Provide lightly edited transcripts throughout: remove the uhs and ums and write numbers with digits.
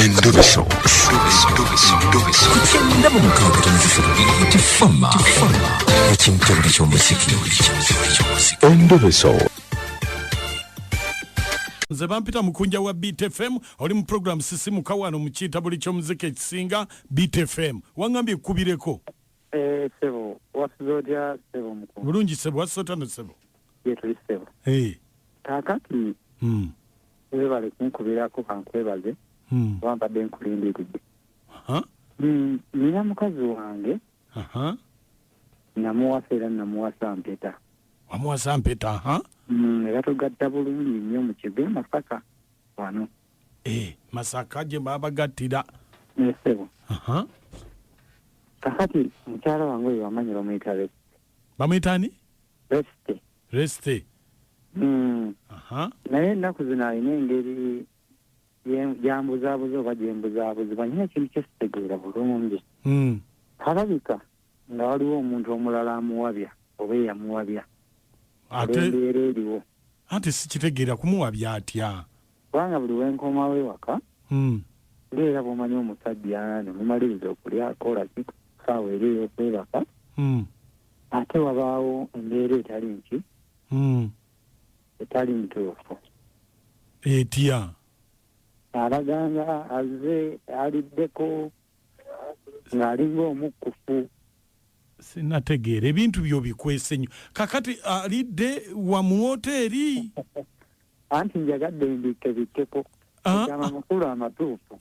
Endobeso. Kugenda mu mukaaga tifama ekintu buli ky'omuziki. Endobeso. Nze bampita Mukunja wa BTFM oli mu program sisimuka wano mu kiita buli ky'omuziki ekisinga BTFM. Wangambye kubireko. Sebo wasizodya sebo Mukunja. Bulungi sebo wasotana sebo. Yetuli sebo. Kakati. Webale kunkubirako kankwebaze. Wampadde nkulindiridde. Nina mukazi wange. Namuwasa era namuwasa mpeta. Wamuwasa mpeta, Era tugatta bulungi nnyo mu kigo Masaka wano. Masaka gye babagattira. Sebo. Kakati mukyala wange oyo wamanyi bamuyita Reste. Bamuyita ani? Reste. Naye ennaku zino alina engeri gyambuzaabuza oba gyembuzaabuzi banyina ekintu kyesitegeera bulungi. Alabika nga waliwo omuntu omulala amuwabya oba eyamuwabya. Embeera eriwo. Ate sikitegeera kumuwabya atya. Kubanga buli wenkomawo ewaka era bw'omanyi omusajja ne mumaliriza okulyako olaki ssaawa eri ey'okwebaka ate wabaawo embeera etali nki etali ntuufu. Etya? Alaganga azze aliddeko ng'alinga omukkufu. Sinategeera ebintu byo bikwese nnyo. Kakati alidde wa mu woteeri. Anti njagadde mbikkebikkeko agamba makulu amatuufu.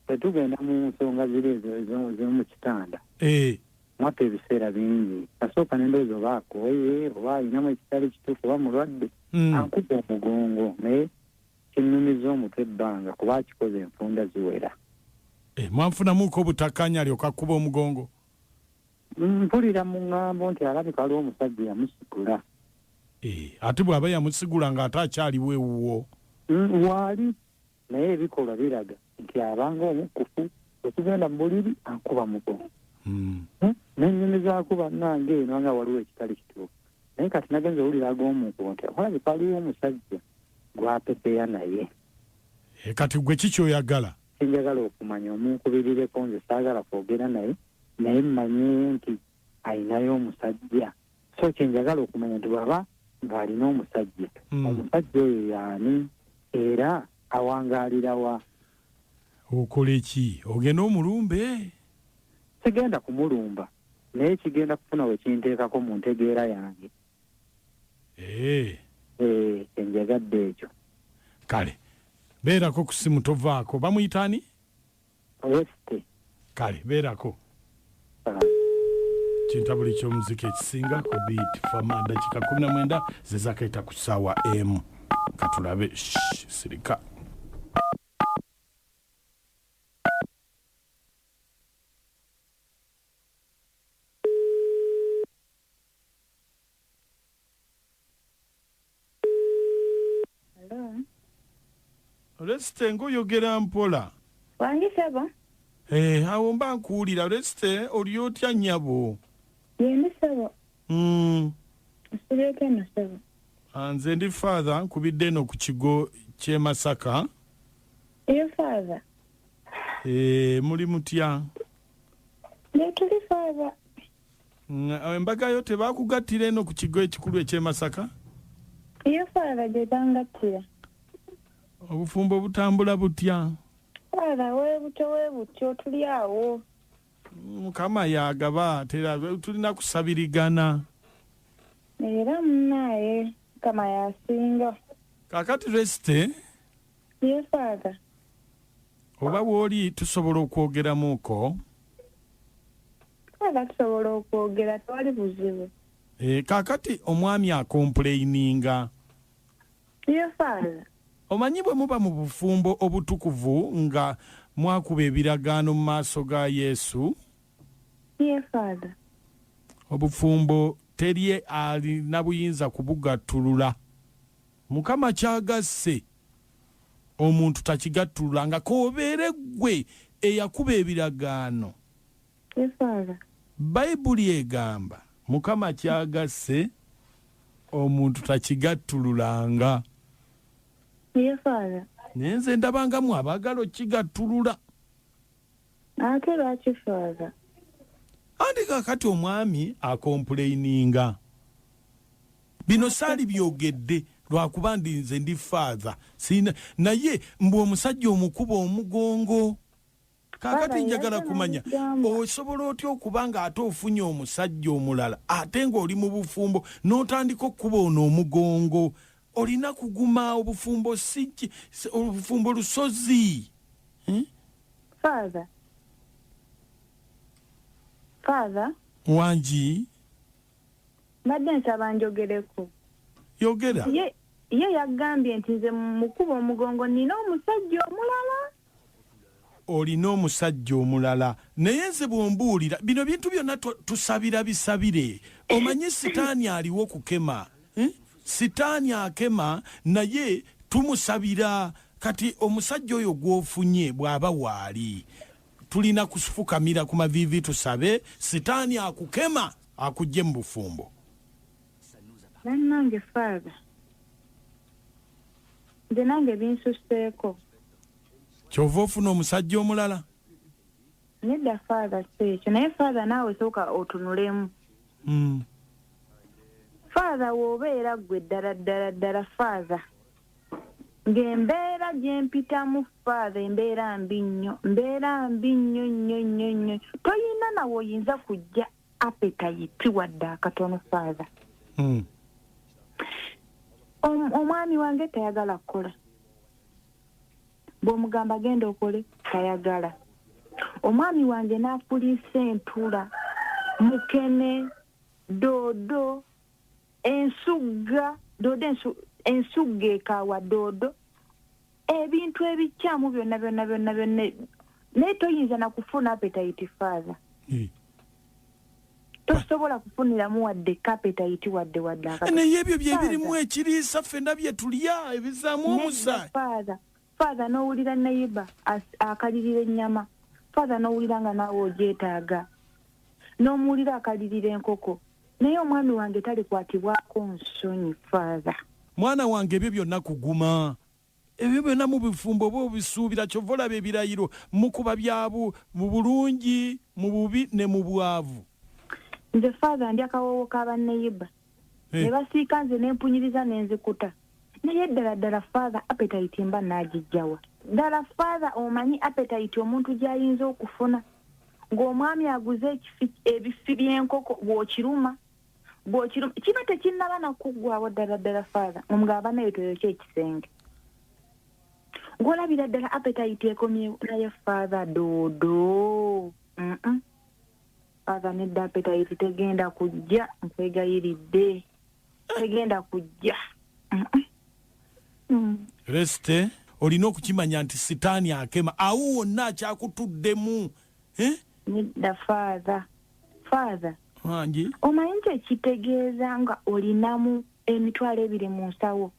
Tetugenda mu nsonga ziri ez'omu kitanda. Mwapa ebiseera bingi. Kasooka n'endowooza oba akooye oba alinamu ekitali kituufu oba mulwadde. Ankuba omugongo naye kinnumiza omutwe ebbanga kuba akikoze enfunda ziwera. Mwanfunamuko obutakkaanya alyoka akkuba omugongo? Mpulira mu ŋŋambo nti alabika waliwo omusajja yamusigula. Ate bw'aba yamusigula ng'ate akyaliwo ewuwo. Waali naye ebikolwa biraga nti abanga omukkufu ekigenda mu buliri ankuba mugongo. N'ennyumiza akuba nange eno nga waliwo ekitali kituufu. Naye kati nagenza owulira ag'omunkubo nti alabika waliwo omusajja gwapepeya naye. Kati gwe kiki oyagala? Sinjagala okumanya omunkubirireko nze saagala kwogera naye mmanyi nti alinayo omusajja. So kyenjagala okumanya nti bw'aba ng'alina omusajja. Omusajja oyo y'ani era awangaalira wa? Okola eki? Ogenda omulumbe? Sigenda kumulumba naye kigenda kufuna we kinteekako mu ntegeera yange. Kyenjagadde ekyo. Kale beerako ku simu tovaako. Bamuyita ani? Reste. Kale beerako. Kinta buli ky'omuziki ekisinga ku beat fama dakika 19 zezakaita ku ssaawa emu. Katulabe sirika. Reste ngoyogera mpola. Wange saba? Awo mba nkuwulira. Reste oli otya nnyabo? Yendi saba. Nsireke na saba. Nze ndi father nkubidde eno ku kigo ky'e Masaka. Iyo father? Muli mutya? Tuli father. Embaga yo tebakugattira eno ku kigo ekikulu eky'e Masaka? Iyo father gye bangattira. Obufumbo butambula butya? Weebutyo tuli awo. Mukama yagaba tulina kusabirigana. Era munnaye Mukama yasinga. Kakati Reste? Yes, father. Oba woli tusobola okwogeramuko? Tusobola okwogera tewali buzibu. Kakati omwami akomplaininga. Yes, father. Omanyi bwe muba mu bufumbo obutukuvu nga mwakuba ebiragaano mu maaso ga Yesu? Yes, father. Obufumbo teri alina buyinza kubugattulula. Mukama kyagasse omuntu takigattulula nga koobeere ggwe eyakuba ebiragaano. Yes, father. Bayibuli egamba Mukama kyagasse omuntu takigattululanga. Yes, father. nenze ndabangamu abagalo kigatulula ate lwaki father andi kakati omwami akomplaininga bino saali byogedde lwakuba nze ndi father sina naye mbu omusajja omukuba omugongo kakati njagala kumanya osobola otya okuba nga ate ofunye omusajja omulala ate ng'oli mu bufumbo n'otandika okuba ono omugongo olina kuguma obufumbo obufumbo lusozi father wangi mbadde nsaba njogereko yogera ye yagambye nti nze mukuba omugongo nina omusajja omulala olina omusajja omulala naye nze bw'ombuulira bino bintu byonna tusabira bisabire omanyi sitaani aliwo kukema sitaani akema naye tumusabira kati omusajja oyo gw'ofunye bw'aba waali tulina kufukamira ku mavivi tusabe sitaani akukema akujje mu bufumbo bannange father nze nange binsuseeko kyova ofuna omusajja omulala nedda father sekyo naye father naawe sooka otunulemu father w'obeera ggwe ddala father ng'embeera gye mpitamu father embeera mbi nnyo nnyo toyina nawe oyinza kujja appetite wadde akatono father omwami wange tayagala kukola bw'omugamba genda okole tayagala omwami wange n'afuliisa entula mukene doodo ensugga ekaawa doodo ebintu ebikyamu byonna naye toyinza nakufuna appetite father tosobola kufuniramu wadde appetite wadde naye ebyo byebirimu ekiriisa ffenna bye tulya ebizaamu omusaayi father n'owulira nayiba akalirira ennyama father n'owulira nga naawe ogyetaaga n'omuwulira akalirira enkoko naye omwami wange talikwatibwako nsonyi father mwana wange ebyo byonna kuguma ebyo byonna mu bifumbo oba obisuubira kyova olaba ebirayiro mukuba byabu mu bulungi mu bubi ne mu bwavu nze father ndi akawoowo k'abannayiba ne basiika nze n'empunyiriza n'enzikuta naye ddala father appetite mba naagijjawa ddala father omanyi appetite omuntu gy'ayinza okufuna ng'omwami aguze ebifi by'enkoko bw'okiruma kiba tekinnaba nakuggwawo ddala father omugaba naye toyokya ekisenge ng'olabira ddala appetite ekomyewo naye father doodo father nedda appetite tegenda kujja nkwegayiridde tegenda kujja resite olina okukimanya nti sitaani akema awo wonna akyakutuddemu nedda father wangi omanyi nti ekitegeeza nga olinamu emitwalo 2 mu nsawo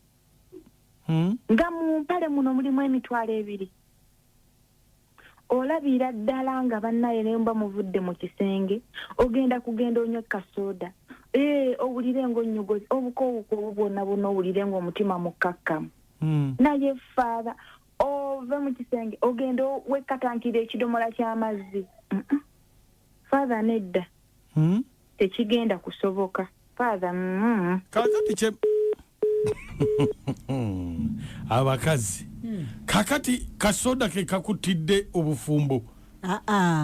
nga mu mpale muno mulimu emitwalo 2 olabira ddala nga bannaye naye mba muvudde mu kisenge ogenda onywe kasoda owulire ng'onnyogozi obukowuko bwonna owulire ng'omutima mukkakkamu naye father ove mu kisenge ogenda wekkatankira ekidomola ky'amazzi father nedda tekigenda kusoboka father kakati abakazi kakati kasoda ke kakutidde obufumbo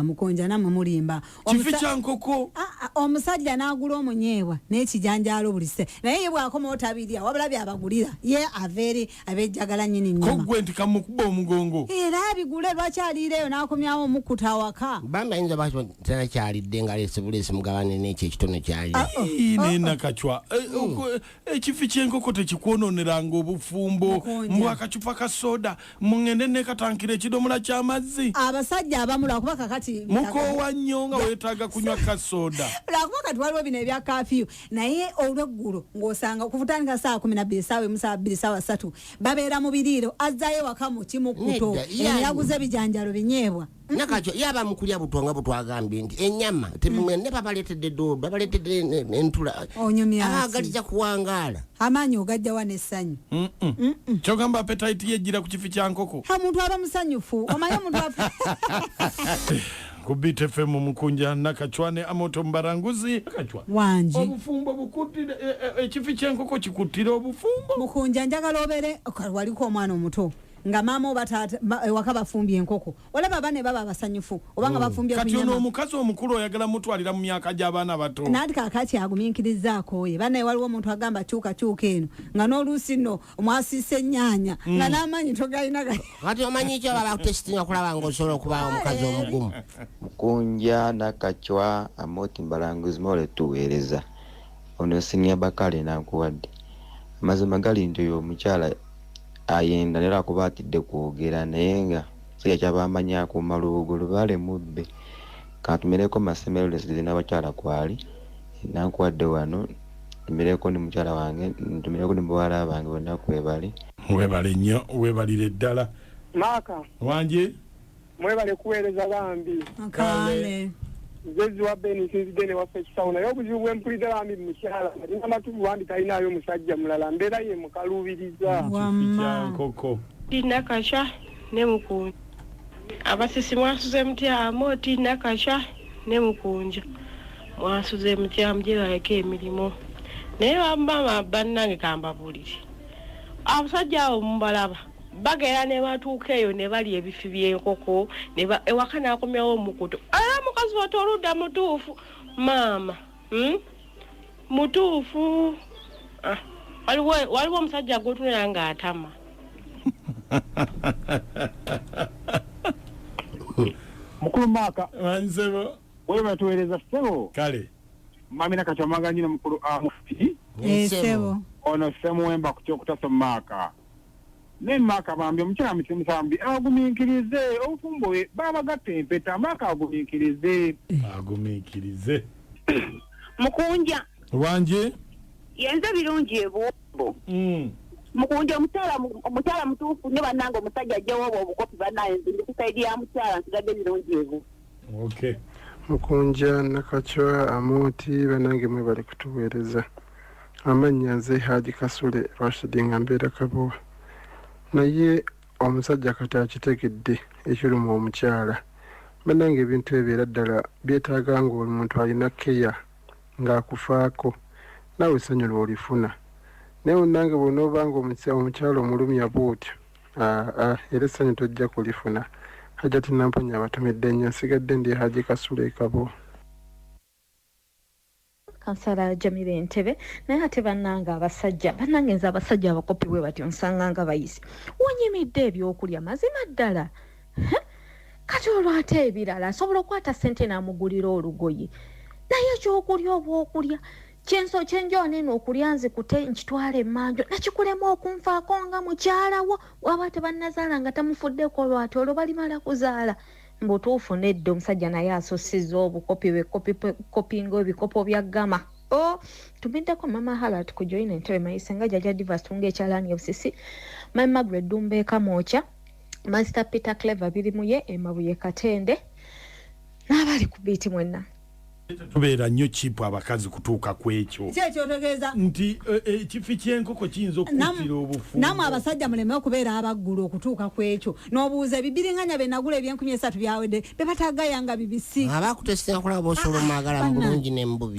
Mukunja namwe mulimba kifi kya nkoko omusajja n'agula omunyeewa n'ekijanjaalo bulise naye ye bw'akoma otabirya wabula byabagulira ye abejjagala nnyini nnyama kogwe nti kamukuba omugongo era abigule lwaki aliireyo n'akomyawo omukuta awaka bamba ayinza baki tena kyalidde nga leese buleesi mugabane n'ekyo ekitono kyali nenakacwa ekifi ky'enkoko tekikwononeranga obufumbo mbw akacupa ka soda mungende nekatankira ekidomola ky'amazzi abasajja abamu lwakuba kakati mukowa nnyo nga weetaaga kunywa kasoda lwakuba kati waliwo bino ebya kafiyu naye olweggulo ng'osanga okuvutandika saa 12 saawa emu saa 2 saawa 3 babeera mu biriiro azzayo waka mu kimukuto yaguze ebijanjalo binyeebwa Nakacho yaba mukulya butwanga butwagambye nti ennyama tebimwene babaletedde doodo babaletedde entula agaliza kuwangala amanyi ogajja wa nessanyu kyogamba appetite yejjira ku kifi kya nkoko muntu aba musanyufu omanyi omuntu ku BTFM Mukunja nakachwane amoto mbaranguzi nakachwa wanji obufumbo bukutire ekifi ky'enkoko kikutire obufumbo Mukunja njagala obere waliko omwana omuto nga mama obatata wakaba fumbye enkoko olaba bane baba basanyufu obanga bafumbye kati ono omukazi omukulu oyagala mutwalira mu myaka gy'abaana bato nati kakati aguminkirizaako ye bane waliwo omuntu agamba kyuka eno nga n'oluusi nno mwasise ennyaanya nga n'amanyi togalina kati omanyi kyo baba kutesitinga kulaba ng'osobola okuba omukazi omugumu Mukunja nakachwa amoti mbalanguzi mole tuweereza ono sinia bakale nakuwadde amazima gali nti oyo omukyala ayenda nera kubatidde kwogera naye nga siya kyabamanya ku malugulu bale mubbe katumereko masemero leseze n'abakyala kwali nakuwadde wano tumereko ni mukyala wange tumereko ni bwala bange bonna kwebale webale nnyo webalire ddala Maka wanje mwebale kuweereza bambi kale zezi wa beni sinzidene waffe kisauna y'obuzibu bw'empulidde bambi mukyala alina amatuvu wandi talinayo musajja mulala mbeera ye mukaluubiriza nkoko tinakasha ne Mukunja abasisi mwasuze mutya amoti nakasha ne Mukunja mwasuze mutya mugyebaleko emirimu naye bamama bannange kambabulire abasajja abo mubalaba bagera ne Matooke eyo ne bali ebifi by'enkoko ewaka n'akomyawo omukutu mukazi wato oludda mutuufu maama mutuufu waliwo omusajja gwotunera ng'atama mukulu Maka wanzebo wewe batuweereza ssebo kale mami nakachwa maganyina mukulu amufi sebo ono semuwemba ku kyokutaso Maka ne Maka bambi omukyala mutimusambi agumiikirize obufumbo bwe babagatte empeta Maka agumiikirize Mukunja wanje yenze birungi ebombo Mukunja omukyala mutuufu ne bannange omusajja ajjawo obukopi bannaye nzindi kusaidi ya mukyala nsigadde birungi ebyo okay Mukunja nakachwa amoti banange mwe bali kutuweereza amannya nze Haji Kasule Rashidi nga mbeera Kabowa naye omusajja kati akitegedde ekiruma omukyala banange ebintu ebeera ddala byetaaga nga omuntu alina keya ng'akufaako naawe essanyu lw'olifuna naye nange bw'onoobanga omukyala omulumya bw'otyo era essanyu tojja kulifuna Hajati Namponya abatumidde nnyo nsigadde ndi Haji Kasule Kabo Kansala Jamile Ntebe naye ate bannange abasajja bannange nze abasajja abakopi bwe batyo nsanganga bayisi wonyimidde ebyokulya mazima ddala kati olwo ate ebirala asobola okukwata ssente n'amugulira olugoye naye ekyokulya oba okulya kyenjo neno okulya nzikute nkitwala emmanjo nakikulema okunfaako nga mukyalawo waba tebannazaala nga tamufuddeko lwati olwo balimala kuzaala mbutuufu nedda omusajja naye asussizza obukopi kopinga ebikopo bya gama tumiddeko mama halat ku joina Ntebe mayise nga jaja divas tunga ekyalaani obusisi mami Margaret Dumbeeka Moocha Master Peter Clever birimuye Emabuye Katende n'abali ku biiti mwenna tubeera nnyo chipu abakazi kutuuka ku ekyo kyekyotegeeza nti ekifi ky'enkoko kiyinza okuttira obufu namwe abasajja muleme okubeera abaggulu okutuuka ku ekyo n'obuuza ebibiriŋŋanya bye nagula eby'enkumi esatu byawedde be batagayanga bibisi abakutesitera kulaba osobola omwagala mu bulungi n'embubi